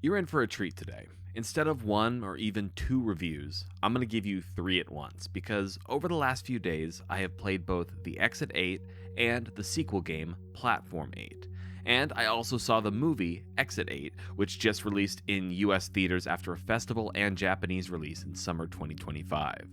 You're in for a treat today. Instead of one or even two reviews, I'm going to give you three at once because over the last few days, I have played both the Exit 8 and the sequel game, Platform 8. And I also saw the movie Exit 8, which just released in US theaters after a festival and Japanese release in summer 2025.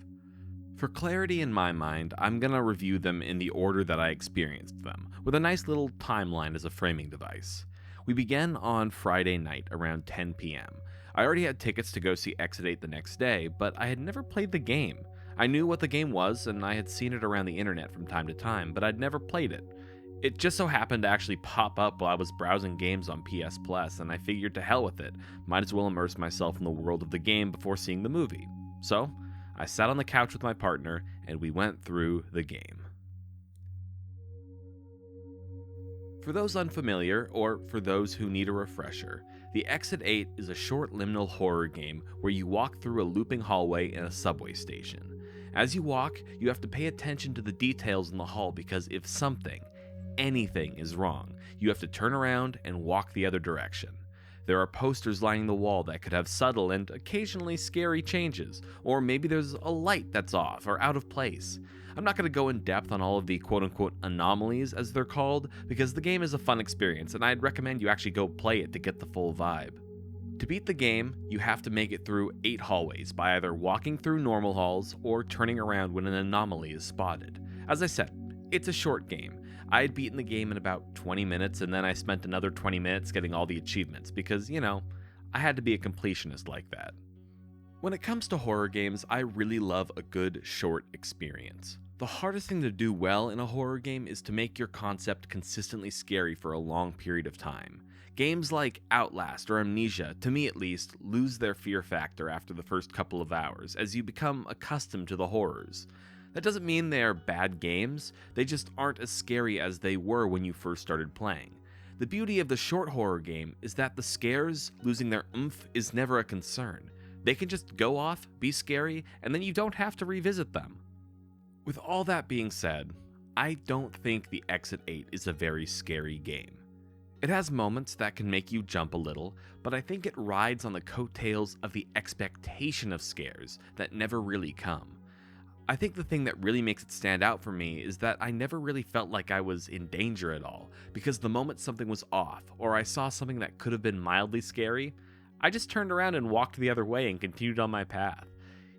For clarity in my mind, I'm going to review them in the order that I experienced them, with a nice little timeline as a framing device. We began on Friday night around 10 p.m. I already had tickets to go see Exit 8 the next day, but I had never played the game. I knew what the game was, and I had seen it around the internet from time to time, but I'd never played it. It just so happened to actually pop up while I was browsing games on PS Plus, and I figured to hell with it, might as well immerse myself in the world of the game before seeing the movie. So, I sat on the couch with my partner, and we went through the game. For those unfamiliar, or for those who need a refresher, the Exit 8 is a short liminal horror game where you walk through a looping hallway in a subway station. As you walk, you have to pay attention to the details in the hall because if something, anything is wrong, you have to turn around and walk the other direction. There are posters lining the wall that could have subtle and occasionally scary changes, or maybe there's a light that's off or out of place. I'm not going to go in depth on all of the quote-unquote anomalies as they're called, because the game is a fun experience and I'd recommend you actually go play it to get the full vibe. To beat the game, you have to make it through 8 hallways by either walking through normal halls or turning around when an anomaly is spotted. As I said, it's a short game. I had beaten the game in about 20 minutes and then I spent another 20 minutes getting all the achievements because, I had to be a completionist like that. When it comes to horror games, I really love a good short experience. The hardest thing to do well in a horror game is to make your concept consistently scary for a long period of time. Games like Outlast or Amnesia, to me at least, lose their fear factor after the first couple of hours as you become accustomed to the horrors. That doesn't mean they are bad games, they just aren't as scary as they were when you first started playing. The beauty of the short horror game is that the scares, losing their oomph, is never a concern. They can just go off, be scary, and then you don't have to revisit them. With all that being said, I don't think the Exit 8 is a very scary game. It has moments that can make you jump a little, but I think it rides on the coattails of the expectation of scares that never really come. I think the thing that really makes it stand out for me is that I never really felt like I was in danger at all, because the moment something was off, or I saw something that could have been mildly scary, I just turned around and walked the other way and continued on my path.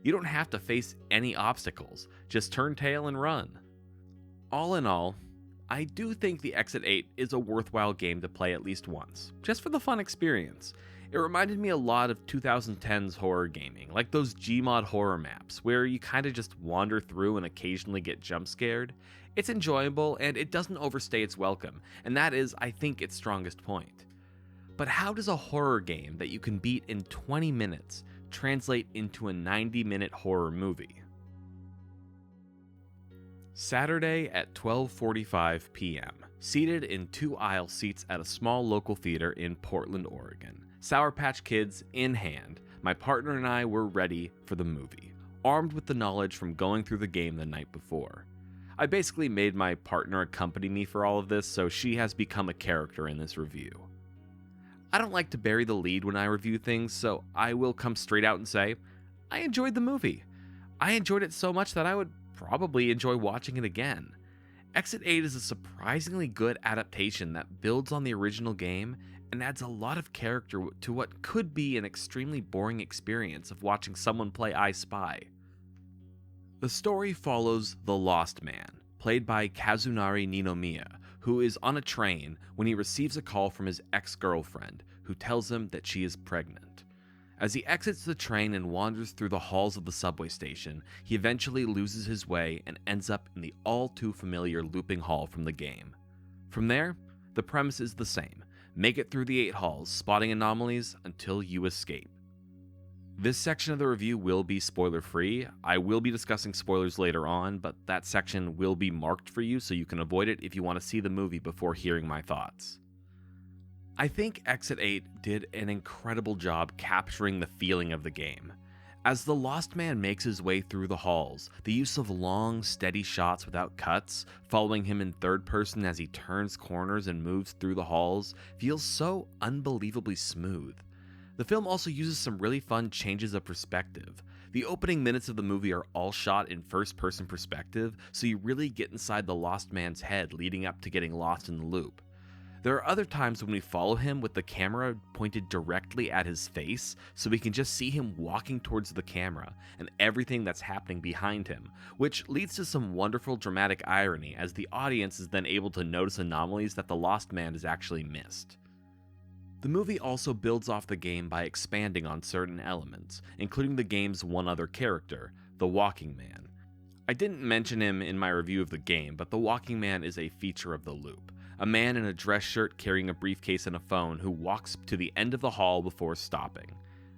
You don't have to face any obstacles, just turn tail and run. All in all, I do think the Exit 8 is a worthwhile game to play at least once, just for the fun experience. It reminded me a lot of 2010's horror gaming, like those Gmod horror maps, where you kinda just wander through and occasionally get jump scared. It's enjoyable and it doesn't overstay its welcome, and that is, I think, its strongest point. But how does a horror game that you can beat in 20 minutes translate into a 90-minute horror movie? Saturday at 12:45 p.m., seated in 2 aisle seats at a small local theater in Portland, Oregon. Sour Patch Kids in hand, my partner and I were ready for the movie, armed with the knowledge from going through the game the night before. I basically made my partner accompany me for all of this, so she has become a character in this review. I don't like to bury the lead when I review things, so I will come straight out and say, I enjoyed the movie. I enjoyed it so much that I would probably enjoy watching it again. Exit 8 is a surprisingly good adaptation that builds on the original game and adds a lot of character to what could be an extremely boring experience of watching someone play I Spy. The story follows the Lost Man, played by Kazunari Ninomiya, who is on a train when he receives a call from his ex-girlfriend, who tells him that she is pregnant. As he exits the train and wanders through the halls of the subway station, he eventually loses his way and ends up in the all-too-familiar looping hall from the game. From there, the premise is the same. Make it through the 8 halls, spotting anomalies until you escape. This section of the review will be spoiler-free. I will be discussing spoilers later on, but that section will be marked for you so you can avoid it if you want to see the movie before hearing my thoughts. I think Exit 8 did an incredible job capturing the feeling of the game. As the Lost Man makes his way through the halls, the use of long, steady shots without cuts, following him in third person as he turns corners and moves through the halls, feels so unbelievably smooth. The film also uses some really fun changes of perspective. The opening minutes of the movie are all shot in first person perspective, so you really get inside the lost man's head leading up to getting lost in the loop. There are other times when we follow him with the camera pointed directly at his face, so we can just see him walking towards the camera and everything that's happening behind him, which leads to some wonderful dramatic irony as the audience is then able to notice anomalies that the lost man has actually missed. The movie also builds off the game by expanding on certain elements, including the game's one other character, the Walking Man. I didn't mention him in my review of the game, but the Walking Man is a feature of the loop. A man in a dress shirt carrying a briefcase and a phone who walks to the end of the hall before stopping.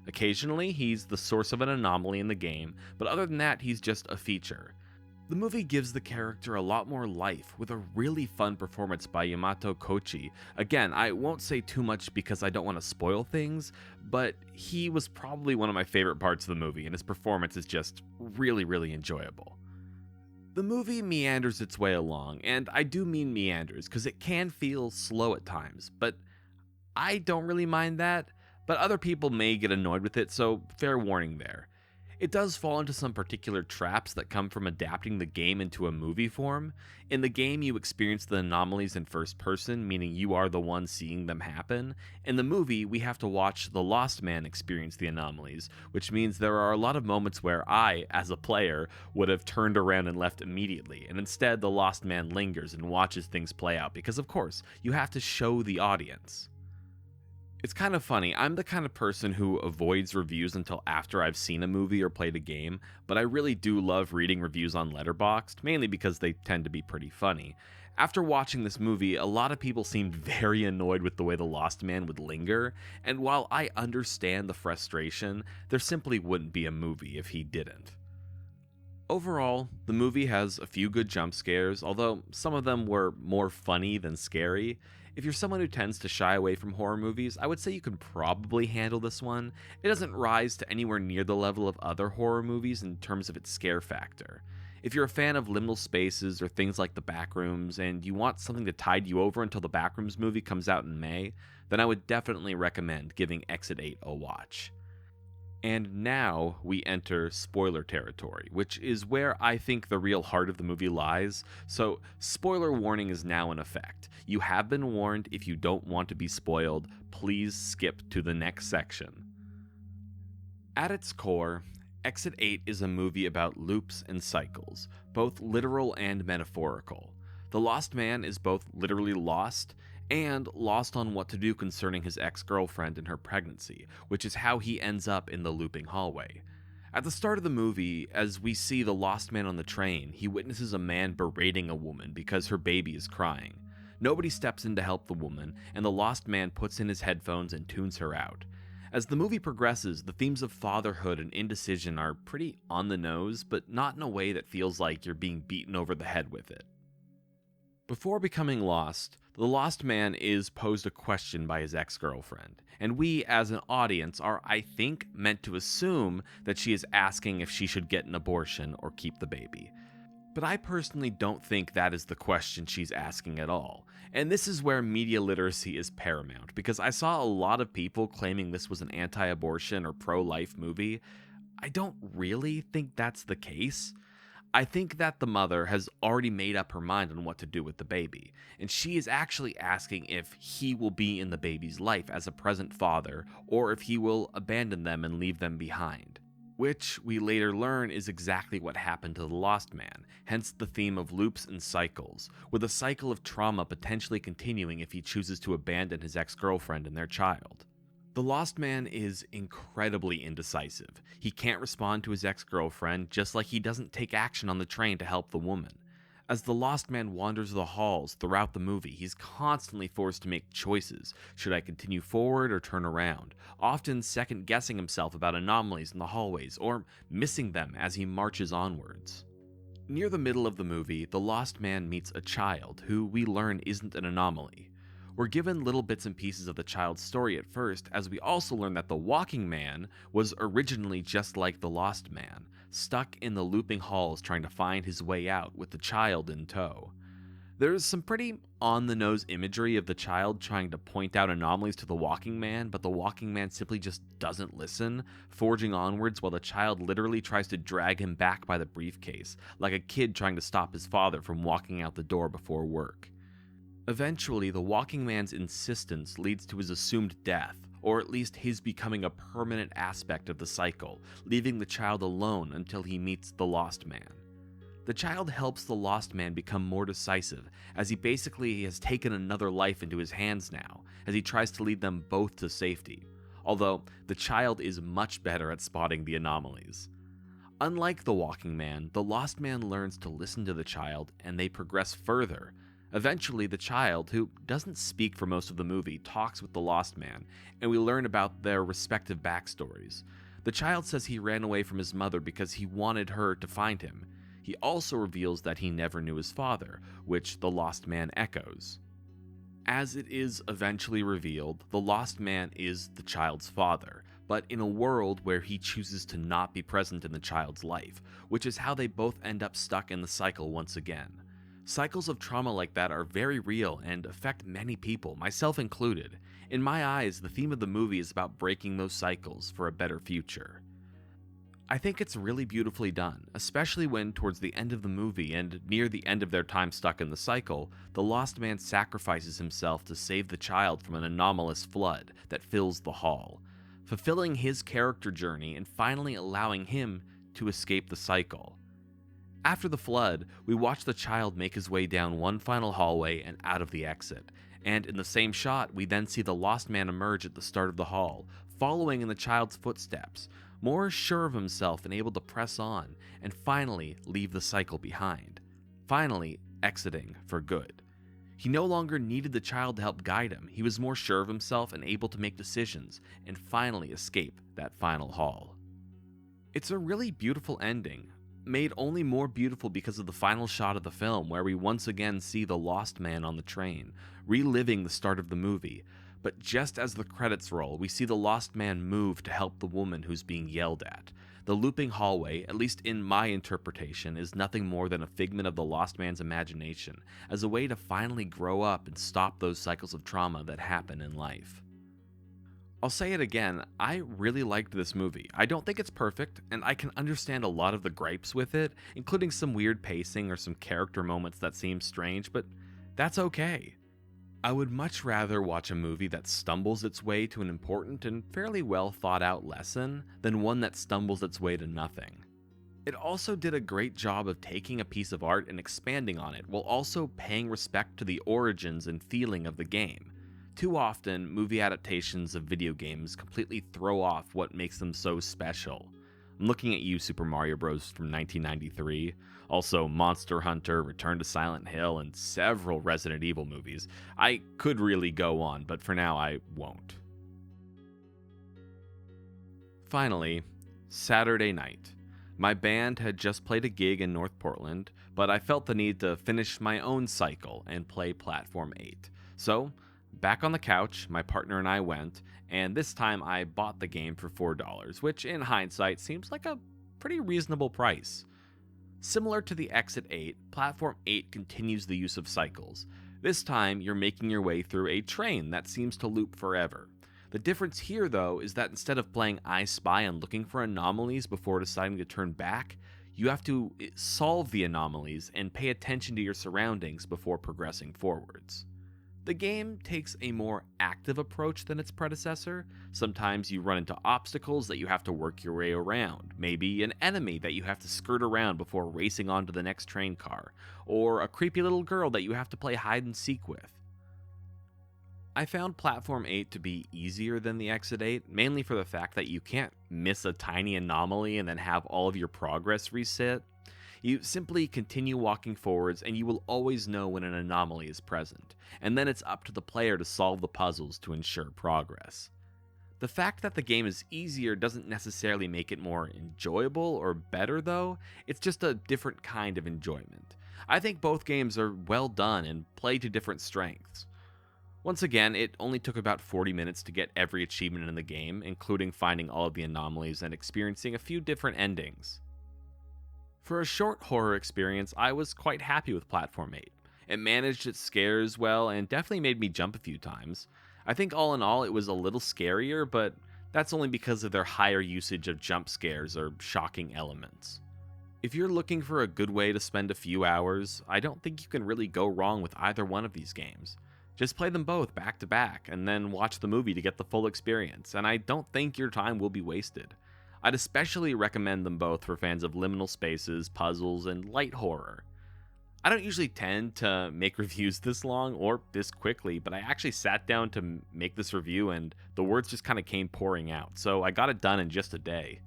Occasionally, he's the source of an anomaly in the game, but other than that, he's just a feature. The movie gives the character a lot more life, with a really fun performance by Yamato Kochi. Again, I won't say too much because I don't want to spoil things, but he was probably one of my favorite parts of the movie, and his performance is just really enjoyable. The movie meanders its way along, and I do mean meanders because it can feel slow at times, but I don't really mind that, but other people may get annoyed with it, so fair warning there. It does fall into some particular traps that come from adapting the game into a movie form. In the game, you experience the anomalies in first person, meaning you are the one seeing them happen. In the movie, we have to watch the Lost Man experience the anomalies, which means there are a lot of moments where I, as a player, would have turned around and left immediately, and instead the Lost Man lingers and watches things play out, because of course, you have to show the audience. It's kind of funny, I'm the kind of person who avoids reviews until after I've seen a movie or played a game, but I really do love reading reviews on Letterboxd, mainly because they tend to be pretty funny. After watching this movie, a lot of people seemed very annoyed with the way the Lost Man would linger, and while I understand the frustration, there simply wouldn't be a movie if he didn't. Overall, the movie has a few good jump scares, although some of them were more funny than scary. If you're someone who tends to shy away from horror movies, I would say you can probably handle this one. It doesn't rise to anywhere near the level of other horror movies in terms of its scare factor. If you're a fan of liminal spaces or things like The Backrooms, and you want something to tide you over until the Backrooms movie comes out in May, then I would definitely recommend giving Exit 8 a watch. And now we enter spoiler territory, which is where I think the real heart of the movie lies, so spoiler warning is now in effect. You have been warned. If you don't want to be spoiled, please skip to the next section. At its core, Exit 8 is a movie about loops and cycles, both literal and metaphorical. The Lost Man is both literally lost and lost on what to do concerning his ex-girlfriend and her pregnancy, which is how he ends up in the looping hallway. At the start of the movie, as we see the Lost Man on the train, he witnesses a man berating a woman because her baby is crying. Nobody steps in to help the woman, and the Lost Man puts in his headphones and tunes her out. As the movie progresses, the themes of fatherhood and indecision are pretty on the nose, but not in a way that feels like you're being beaten over the head with it. Before becoming lost, the Lost Man is posed a question by his ex-girlfriend, and we as an audience are, I think, meant to assume that she is asking if she should get an abortion or keep the baby. But I personally don't think that is the question she's asking at all, and this is where media literacy is paramount, because I saw a lot of people claiming this was an anti-abortion or pro-life movie. I don't really think that's the case. I think that the mother has already made up her mind on what to do with the baby, and she is actually asking if he will be in the baby's life as a present father, or if he will abandon them and leave them behind. Which we later learn is exactly what happened to the Lost Man, hence the theme of loops and cycles, with a cycle of trauma potentially continuing if he chooses to abandon his ex-girlfriend and their child. The Lost Man is incredibly indecisive. He can't respond to his ex-girlfriend, just like he doesn't take action on the train to help the woman. As the Lost Man wanders the halls throughout the movie, he's constantly forced to make choices. Should I continue forward or turn around? Often second-guessing himself about anomalies in the hallways, or missing them as he marches onwards. Near the middle of the movie, the Lost Man meets a child, who we learn isn't an anomaly. We're given little bits and pieces of the child's story at first, as we also learn that the Walking Man was originally just like the Lost Man, stuck in the looping halls trying to find his way out with the child in tow. There's some pretty on the nose imagery of the child trying to point out anomalies to the walking man, but the walking man simply just doesn't listen, forging onwards while the child literally tries to drag him back by the briefcase, like a kid trying to stop his father from walking out the door before work. Eventually, the walking man's insistence leads to his assumed death, or at least his becoming a permanent aspect of the cycle, leaving the child alone until he meets the lost man. The child helps the lost man become more decisive, as he basically has taken another life into his hands now, as he tries to lead them both to safety, although the child is much better at spotting the anomalies. Unlike the walking man, the lost man learns to listen to the child, and they progress further. Eventually, the child, who doesn't speak for most of the movie, talks with the lost man, and we learn about their respective backstories. The child says he ran away from his mother because he wanted her to find him. He also reveals that he never knew his father, which the lost man echoes. As it is eventually revealed, the lost man is the child's father, but in a world where he chooses to not be present in the child's life, which is how they both end up stuck in the cycle once again. Cycles of trauma like that are very real and affect many people, myself included. In my eyes, the theme of the movie is about breaking those cycles for a better future. I think it's really beautifully done, especially when, towards the end of the movie and near the end of their time stuck in the cycle, the lost man sacrifices himself to save the child from an anomalous flood that fills the hall, fulfilling his character journey and finally allowing him to escape the cycle. After the flood, we watch the child make his way down one final hallway and out of the exit, and in the same shot, we then see the lost man emerge at the start of the hall, following in the child's footsteps, more sure of himself and able to press on, and finally leave the cycle behind. Finally, exiting for good. He no longer needed the child to help guide him, he was more sure of himself and able to make decisions, and finally escape that final hall. It's a really beautiful ending, made only more beautiful because of the final shot of the film, where we once again see the lost man on the train, reliving the start of the movie. But just as the credits roll, we see the lost man move to help the woman who's being yelled at. The looping hallway, at least in my interpretation, is nothing more than a figment of the lost man's imagination, as a way to finally grow up and stop those cycles of trauma that happen in life. I'll say it again, I really liked this movie. I don't think it's perfect, and I can understand a lot of the gripes with it, including some weird pacing or some character moments that seem strange, but that's okay. I would much rather watch a movie that stumbles its way to an important and fairly well thought out lesson than one that stumbles its way to nothing. It also did a great job of taking a piece of art and expanding on it, while also paying respect to the origins and feeling of the game. Too often, movie adaptations of video games completely throw off what makes them so special. I'm looking at you, Super Mario Bros. From 1993, also Monster Hunter, Return to Silent Hill, and several Resident Evil movies. I could really go on, but for now I won't. Finally, Saturday night. My band had just played a gig in North Portland, but I felt the need to finish my own cycle and play Platform 8. So, back on the couch, my partner and I went, and this time I bought the game for $4, which in hindsight seems like a pretty reasonable price. Similar to the Exit 8, Platform 8 continues the use of cycles. This time, you're making your way through a train that seems to loop forever. The difference here, though, is that instead of playing I Spy and looking for anomalies before deciding to turn back, you have to solve the anomalies and pay attention to your surroundings before progressing forwards. The game takes a more active approach than its predecessor. Sometimes you run into obstacles that you have to work your way around, maybe an enemy that you have to skirt around before racing onto the next train car, or a creepy little girl that you have to play hide and seek with. I found Platform 8 to be easier than the Exit 8, mainly for the fact that you can't miss a tiny anomaly and then have all of your progress reset. You simply continue walking forwards and you will always know when an anomaly is present, and then it's up to the player to solve the puzzles to ensure progress. The fact that the game is easier doesn't necessarily make it more enjoyable or better though, it's just a different kind of enjoyment. I think both games are well done and play to different strengths. Once again, it only took about 40 minutes to get every achievement in the game, including finding all of the anomalies and experiencing a few different endings. For a short horror experience, I was quite happy with Platform 8. It managed its scares well and definitely made me jump a few times. I think all in all, it was a little scarier, but that's only because of their higher usage of jump scares or shocking elements. If you're looking for a good way to spend a few hours, I don't think you can really go wrong with either one of these games. Just play them both back to back and then watch the movie to get the full experience, and I don't think your time will be wasted. I'd especially recommend them both for fans of liminal spaces, puzzles, and light horror. I don't usually tend to make reviews this long or this quickly, but I actually sat down to make this review and the words just kind of came pouring out, so I got it done in just a day.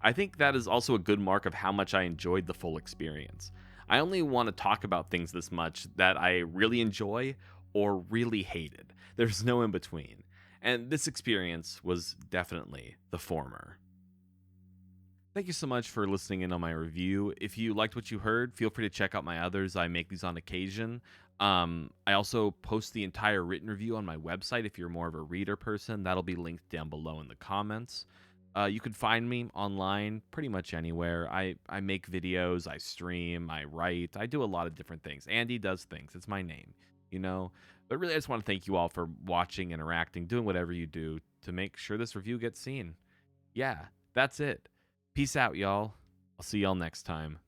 I think that is also a good mark of how much I enjoyed the full experience. I only want to talk about things this much that I really enjoy or really hated. There's no in between. And this experience was definitely the former. Thank you so much for listening in on my review. If you liked what you heard, feel free to check out my others. I make these on occasion. I also post the entire written review on my website if you're more of a reader person. That'll be linked down below in the comments. You can find me online pretty much anywhere. I make videos, I stream, I write, I do a lot of different things. Andy does things. It's my name, you know? But really, I just want to thank you all for watching, interacting, doing whatever you do to make sure this review gets seen. Yeah, that's it. Peace out, y'all. I'll see y'all next time.